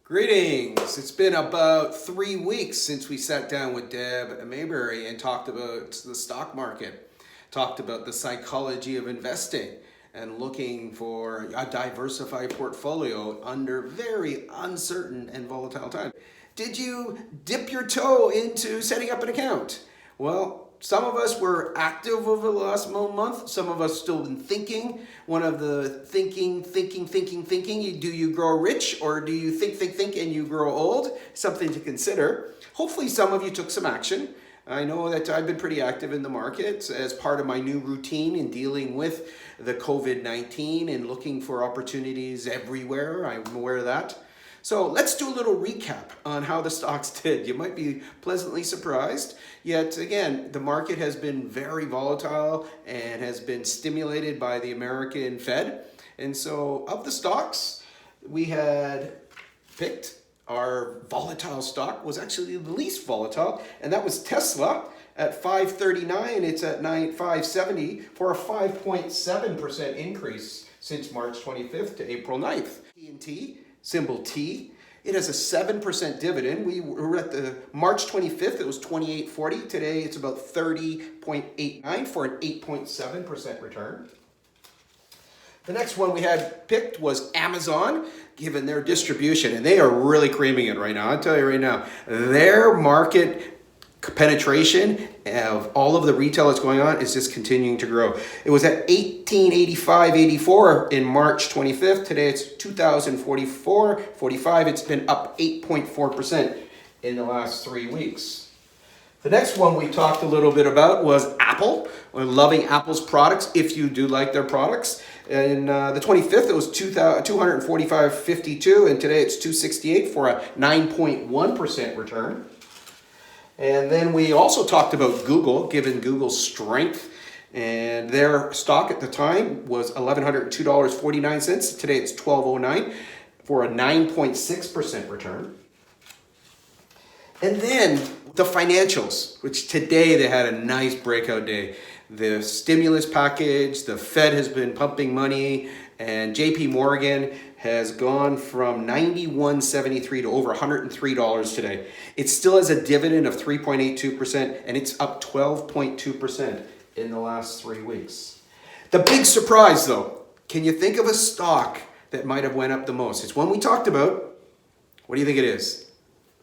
Greetings. It's been about 3 weeks since we sat down with Deb Maybury and talked about the stock market, talked about the psychology of investing and looking for a diversified portfolio under very uncertain and volatile times. Did you dip your toe into setting up an account? Well, some of us were active over the last month. Some of us still been thinking. One of the thinking. Do you grow rich or do you think and you grow old? Something to consider. Hopefully some of you took some action. I know that I've been pretty active in the market as part of my new routine in dealing with the COVID-19 and looking for opportunities everywhere. I'm aware of that. So let's do a little recap on how the stocks did. You might be pleasantly surprised. Yet again, the market has been very volatile and has been stimulated by the American Fed. And so of the stocks we had picked, our volatile stock was actually the least volatile, and that was Tesla at 539. It's at 570 for a 5.7% increase since March 25th to April 9th. TNT, symbol T. It has a 7% dividend. We were at the March 25th, it was 28.40. Today it's about 30.89 for an 8.7% return. The next one we had picked was Amazon, given their distribution, and they are really creaming it right now. I'll tell you right now, their market penetration of all of the retail that's going on is just continuing to grow. It was at 1885.84 in March 25th. Today it's 2044.45. It's been up 8.4% in the last 3 weeks. The next one we talked a little bit about was Apple. We're loving Apple's products if you do like their products. And the 25th, it was 245.52, and today it's 268 for a 9.1% return. And then we also talked about Google, given Google's strength, and their stock at the time was $1,102.49. Today it's $1,209 for a 9.6% return. And then the financials, which today they had a nice breakout day. The stimulus package, the Fed has been pumping money, and JP Morgan has gone from $91.73 to over $103 today. It still has a dividend of 3.82%, and it's up 12.2% in the last 3 weeks. The big surprise, though, can you think of a stock that might have went up the most? It's one we talked about. What do you think it is?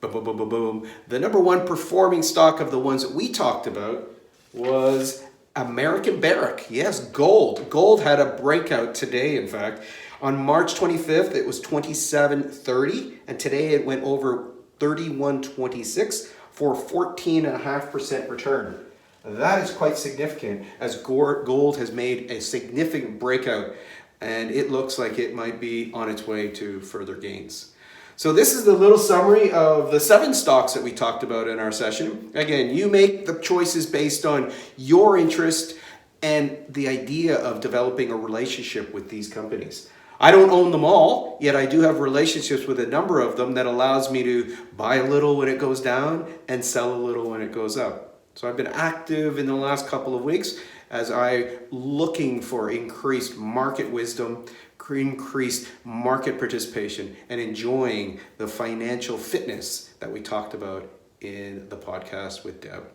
Boom, boom, boom, boom, boom. The number one performing stock of the ones that we talked about was American Barrick. Yes, gold. Gold had a breakout today, in fact. On March 25th, it was 27.30, and today it went over 31.26 for a 14.5% return. That is quite significant, as gold has made a significant breakout, and it looks like it might be on its way to further gains. So this is the little summary of the 7 stocks that we talked about in our session. Again, you make the choices based on your interest and the idea of developing a relationship with these companies. I don't own them all, yet I do have relationships with a number of them that allows me to buy a little when it goes down and sell a little when it goes up. So I've been active in the last couple of weeks as I'm looking for increased market wisdom, increased market participation, and enjoying the financial fitness that we talked about in the podcast with Deb.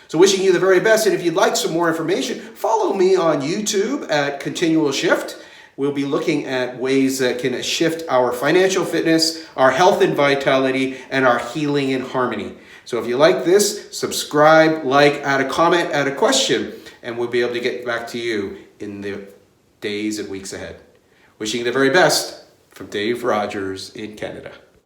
So wishing you the very best, and if you'd like some more information, follow me on YouTube at CONTINUALSHIFT. We'll be looking at ways that can shift our financial fitness, our health and vitality, and our healing and harmony. So if you like this, subscribe, like, add a comment, add a question, and we'll be able to get back to you in the days and weeks ahead. Wishing you the very best from Dave Rogers in Canada.